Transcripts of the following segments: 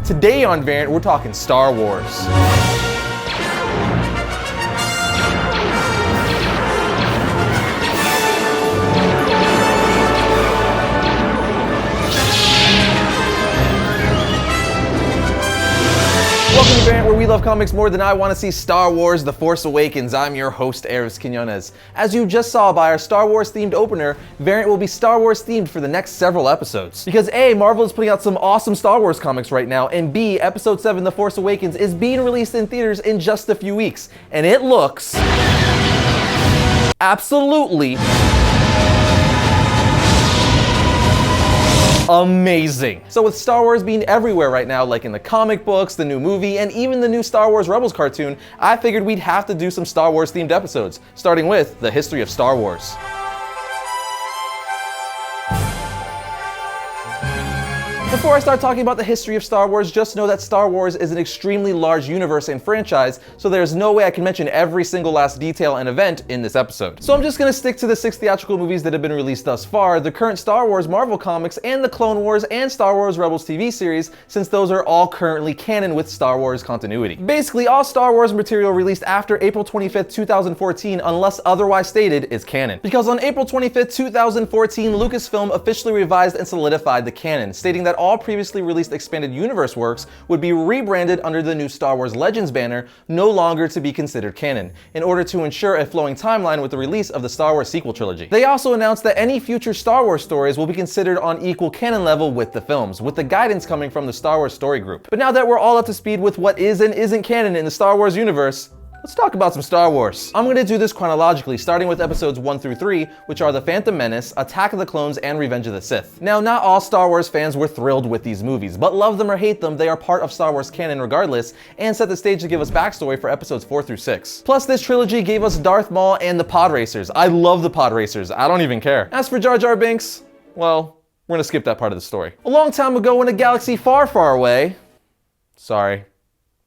Today on Variant, we're talking Star Wars. Welcome to Variant, where we love comics more than I want to see Star Wars: The Force Awakens. I'm your host, Arris. As you just saw by our Star Wars themed opener, Variant will be Star Wars themed for the next several episodes. Because A, Marvel is putting out some awesome Star Wars comics right now, and B, Episode 7, The Force Awakens is being released in theaters in just a few weeks. And it looks absolutely amazing. So with Star Wars being everywhere right now, like in the comic books, the new movie, and even the new Star Wars Rebels cartoon, I figured we'd have to do some Star Wars themed episodes, starting with the history of Star Wars. Before I start talking about the history of Star Wars, just know that Star Wars is an extremely large universe and franchise, so there's no way I can mention every single last detail and event in this episode. So I'm just gonna stick to the 6 theatrical movies that have been released thus far, the current Star Wars Marvel comics, and the Clone Wars and Star Wars Rebels TV series, since those are all currently canon with Star Wars continuity. Basically, all Star Wars material released after April 25th, 2014, unless otherwise stated, is canon. Because on April 25th, 2014, Lucasfilm officially revised and solidified the canon, stating that all previously released expanded universe works would be rebranded under the new Star Wars Legends banner, no longer to be considered canon, in order to ensure a flowing timeline with the release of the Star Wars sequel trilogy. They also announced that any future Star Wars stories will be considered on equal canon level with the films, with the guidance coming from the Star Wars Story Group. But now that we're all up to speed with what is and isn't canon in the Star Wars universe, let's talk about some Star Wars. I'm going to do this chronologically, starting with episodes 1 through 3, which are The Phantom Menace, Attack of the Clones, and Revenge of the Sith. Now, not all Star Wars fans were thrilled with these movies, but love them or hate them, they are part of Star Wars canon regardless, and set the stage to give us backstory for episodes 4 through 6. Plus, this trilogy gave us Darth Maul and the Pod Racers. I love the Pod Racers, I don't even care. As for Jar Jar Binks, well, we're gonna skip that part of the story. A long time ago in a galaxy far, far away, sorry,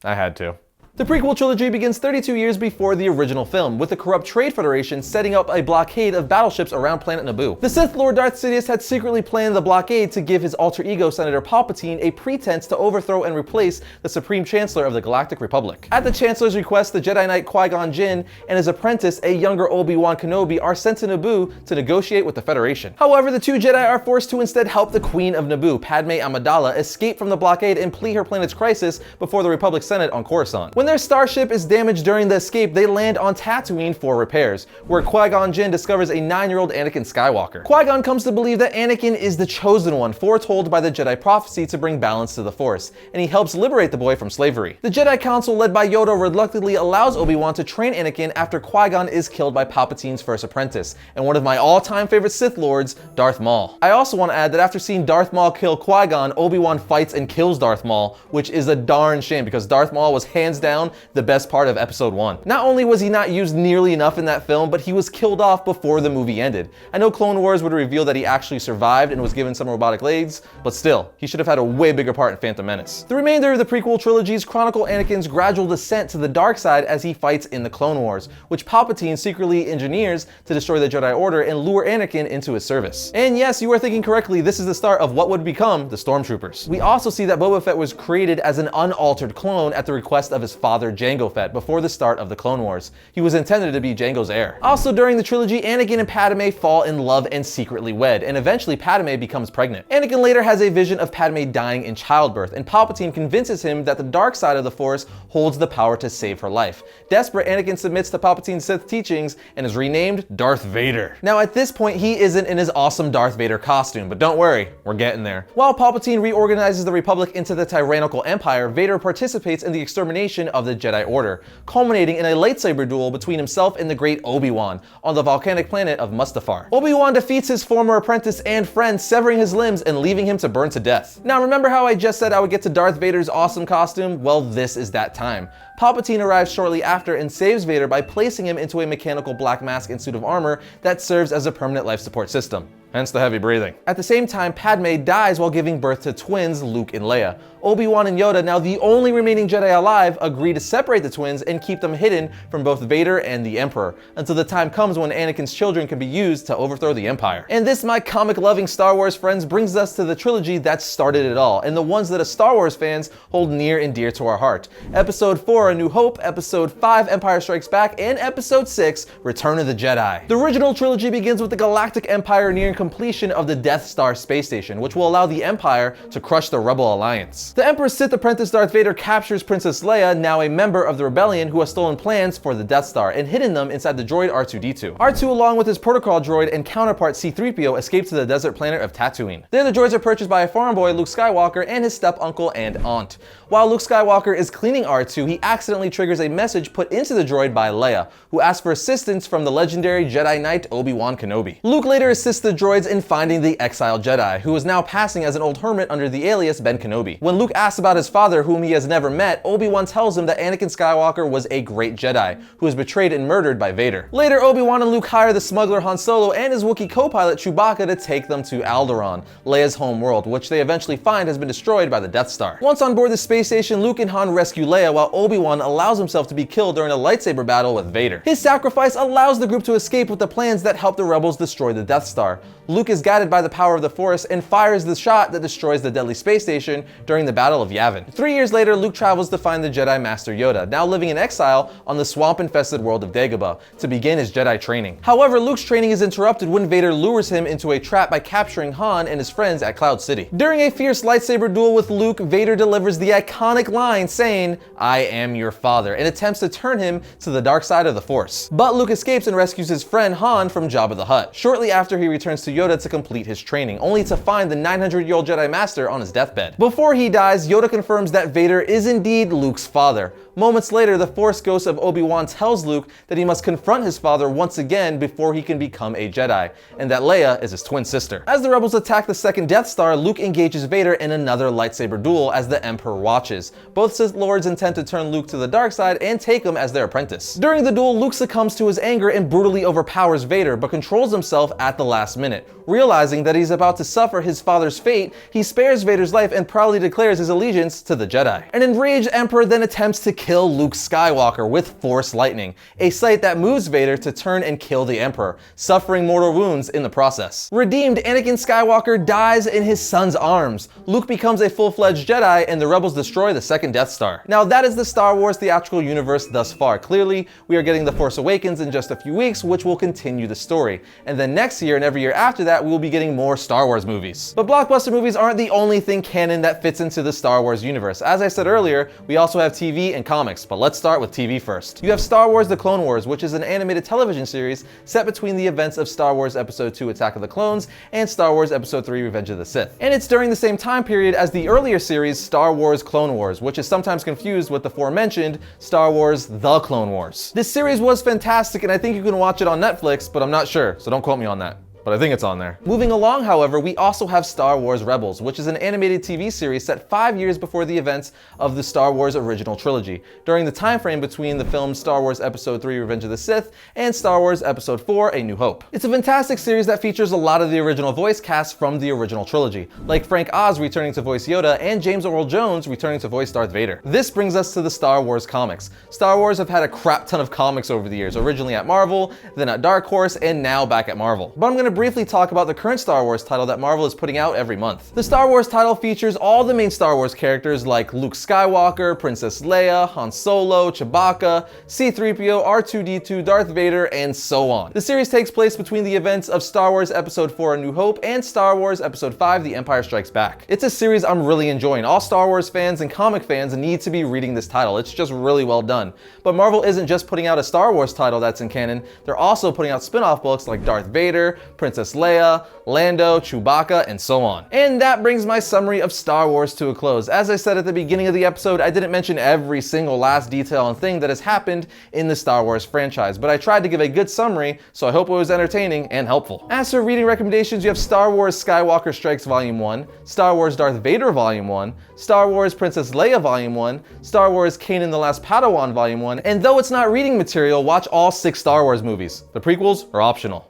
I had to. The prequel trilogy begins 32 years before the original film, with the corrupt Trade Federation setting up a blockade of battleships around planet Naboo. The Sith Lord Darth Sidious had secretly planned the blockade to give his alter ego Senator Palpatine a pretense to overthrow and replace the Supreme Chancellor of the Galactic Republic. At the Chancellor's request, the Jedi Knight Qui-Gon Jinn and his apprentice, a younger Obi-Wan Kenobi, are sent to Naboo to negotiate with the Federation. However, the two Jedi are forced to instead help the Queen of Naboo, Padme Amidala, escape from the blockade and flee her planet's crisis before the Republic Senate on Coruscant. When their starship is damaged during the escape, they land on Tatooine for repairs, where Qui-Gon Jinn discovers a 9-year-old Anakin Skywalker. Qui-Gon comes to believe that Anakin is the chosen one, foretold by the Jedi prophecy to bring balance to the Force, and he helps liberate the boy from slavery. The Jedi Council, led by Yoda, reluctantly allows Obi-Wan to train Anakin after Qui-Gon is killed by Palpatine's first apprentice, and one of my all-time favorite Sith Lords, Darth Maul. I also want to add that after seeing Darth Maul kill Qui-Gon, Obi-Wan fights and kills Darth Maul, which is a darn shame because Darth Maul was hands down the best part of episode 1. Not only was he not used nearly enough in that film, but he was killed off before the movie ended. I know Clone Wars would reveal that he actually survived and was given some robotic legs, but still, he should have had a way bigger part in Phantom Menace. The remainder of the prequel trilogies chronicle Anakin's gradual descent to the dark side as he fights in the Clone Wars, which Palpatine secretly engineers to destroy the Jedi Order and lure Anakin into his service. And yes, you are thinking correctly, this is the start of what would become the Stormtroopers. We also see that Boba Fett was created as an unaltered clone at the request of his father Jango Fett before the start of the Clone Wars. He was intended to be Jango's heir. Also during the trilogy, Anakin and Padme fall in love and secretly wed, and eventually Padme becomes pregnant. Anakin later has a vision of Padme dying in childbirth, and Palpatine convinces him that the dark side of the Force holds the power to save her life. Desperate, Anakin submits to Palpatine's Sith teachings and is renamed Darth Vader. Now at this point, he isn't in his awesome Darth Vader costume, but don't worry, we're getting there. While Palpatine reorganizes the Republic into the tyrannical empire, Vader participates in the extermination of the Jedi Order, culminating in a lightsaber duel between himself and the great Obi-Wan on the volcanic planet of Mustafar. Obi-Wan defeats his former apprentice and friend, severing his limbs and leaving him to burn to death. Now remember how I just said I would get to Darth Vader's awesome costume? Well, this is that time. Palpatine arrives shortly after and saves Vader by placing him into a mechanical black mask and suit of armor that serves as a permanent life support system. Hence the heavy breathing. At the same time, Padme dies while giving birth to twins Luke and Leia. Obi-Wan and Yoda, now the only remaining Jedi alive, agree to separate the twins and keep them hidden from both Vader and the Emperor, until the time comes when Anakin's children can be used to overthrow the Empire. And this, my comic-loving Star Wars friends, brings us to the trilogy that started it all, and the ones that as Star Wars fans hold near and dear to our heart. Episode 4, A New Hope, Episode 5, Empire Strikes Back, and Episode 6, Return of the Jedi. The original trilogy begins with the Galactic Empire nearing completion of the Death Star space station, which will allow the Empire to crush the Rebel Alliance. The Emperor's Sith apprentice Darth Vader captures Princess Leia, now a member of the rebellion, who has stolen plans for the Death Star and hidden them inside the droid R2-D2. R2, along with his protocol droid and counterpart C-3PO, escape to the desert planet of Tatooine. There, the droids are purchased by a farm boy, Luke Skywalker, and his step-uncle and aunt. While Luke Skywalker is cleaning R2, he accidentally triggers a message put into the droid by Leia, who asks for assistance from the legendary Jedi Knight Obi-Wan Kenobi. Luke later assists the droids in finding the exiled Jedi, who is now passing as an old hermit under the alias Ben Kenobi. When Luke asks about his father, whom he has never met, Obi-Wan tells him that Anakin Skywalker was a great Jedi, who was betrayed and murdered by Vader. Later, Obi-Wan and Luke hire the smuggler Han Solo and his Wookiee co-pilot Chewbacca to take them to Alderaan, Leia's home world, which they eventually find has been destroyed by the Death Star. Once on board the space station, Luke and Han rescue Leia, while Obi-Wan allows himself to be killed during a lightsaber battle with Vader. His sacrifice allows the group to escape with the plans that help the rebels destroy the Death Star. Luke is guided by the power of the Force and fires the shot that destroys the deadly space station during the Battle of Yavin. 3 years later, Luke travels to find the Jedi Master Yoda, now living in exile on the swamp-infested world of Dagobah, to begin his Jedi training. However, Luke's training is interrupted when Vader lures him into a trap by capturing Han and his friends at Cloud City. During a fierce lightsaber duel with Luke, Vader delivers the iconic line saying, "I am your father," and attempts to turn him to the dark side of the Force. But Luke escapes and rescues his friend Han from Jabba the Hutt. Shortly after, he returns to Yoda to complete his training, only to find the 900-year-old Jedi Master on his deathbed. Before he dies, Yoda confirms that Vader is indeed Luke's father. Moments later, the Force ghost of Obi-Wan tells Luke that he must confront his father once again before he can become a Jedi, and that Leia is his twin sister. As the rebels attack the second Death Star, Luke engages Vader in another lightsaber duel as the Emperor watches. Both Sith Lords intend to turn Luke to the dark side and take him as their apprentice. During the duel, Luke succumbs to his anger and brutally overpowers Vader, but controls himself at the last minute. Realizing that he's about to suffer his father's fate, he spares Vader's life and proudly declares his allegiance to the Jedi. An enraged Emperor then attempts to kill Luke Skywalker with Force lightning, a sight that moves Vader to turn and kill the Emperor, suffering mortal wounds in the process. Redeemed, Anakin Skywalker dies in his son's arms. Luke becomes a full-fledged Jedi, and the rebels destroy the second Death Star. Now, that is the Star Wars theatrical universe thus far. Clearly, we are getting The Force Awakens in just a few weeks, which will continue the story. And then next year and every year after that, we will be getting more Star Wars movies. But blockbuster movies aren't the only thing canon that fits into the Star Wars universe. As I said earlier, we also have TV and comics, but let's start with TV first. You have Star Wars The Clone Wars, which is an animated television series set between the events of Star Wars Episode 2 Attack of the Clones and Star Wars Episode 3 Revenge of the Sith. And it's during the same time period as the earlier series Star Wars Clone Wars, which is sometimes confused with the aforementioned Star Wars The Clone Wars. This series was fantastic, and I think you can watch it on Netflix, but I'm not sure, so don't quote me on that. But I think it's on there. Moving along, however, we also have Star Wars Rebels, which is an animated TV series set 5 years before the events of the Star Wars original trilogy, during the time frame between the films Star Wars Episode 3 Revenge of the Sith and Star Wars Episode 4 A New Hope. It's a fantastic series that features a lot of the original voice cast from the original trilogy, like Frank Oz returning to voice Yoda and James Earl Jones returning to voice Darth Vader. This brings us to the Star Wars comics. Star Wars have had a crap ton of comics over the years, originally at Marvel, then at Dark Horse, and now back at Marvel. But I'm going to briefly talk about the current Star Wars title that Marvel is putting out every month. The Star Wars title features all the main Star Wars characters like Luke Skywalker, Princess Leia, Han Solo, Chewbacca, C-3PO, R2-D2, Darth Vader, and so on. The series takes place between the events of Star Wars Episode 4 A New Hope and Star Wars Episode 5 The Empire Strikes Back. It's a series I'm really enjoying. All Star Wars fans and comic fans need to be reading this title. It's just really well done. But Marvel isn't just putting out a Star Wars title that's in canon, they're also putting out spin-off books like Darth Vader, Princess Leia, Lando, Chewbacca, and so on. And that brings my summary of Star Wars to a close. As I said at the beginning of the episode, I didn't mention every single last detail and thing that has happened in the Star Wars franchise, but I tried to give a good summary, so I hope it was entertaining and helpful. As for reading recommendations, you have Star Wars Skywalker Strikes Volume 1, Star Wars Darth Vader Volume 1, Star Wars Princess Leia Volume 1, Star Wars Kanan the Last Padawan Volume 1, and though it's not reading material, watch all 6 Star Wars movies. The prequels are optional.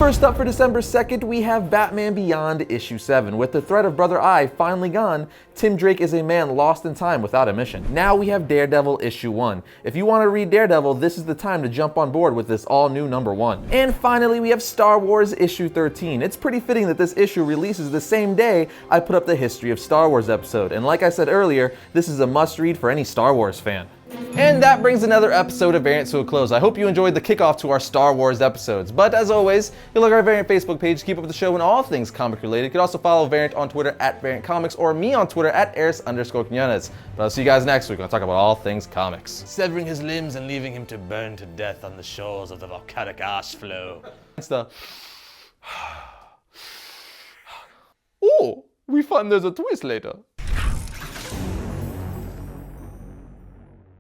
First up for December 2nd, we have Batman Beyond issue 7. With the threat of Brother Eye finally gone, Tim Drake is a man lost in time without a mission. Now we have Daredevil issue 1. If you want to read Daredevil, this is the time to jump on board with this all new number 1. And finally, we have Star Wars issue 13. It's pretty fitting that this issue releases the same day I put up the History of Star Wars episode. And like I said earlier, this is a must read for any Star Wars fan. And that brings another episode of Variant to a close. I hope you enjoyed the kickoff to our Star Wars episodes. But as always, you look at our Variant Facebook page to keep up with the show and all things comic related. You can also follow Variant on Twitter at Variant Comics or me on Twitter at Arris_Quinones. But I'll see you guys next week when I talk about all things comics. Severing his limbs and leaving him to burn to death on the shores of the volcanic ash flow. Oh, we find there's a twist later.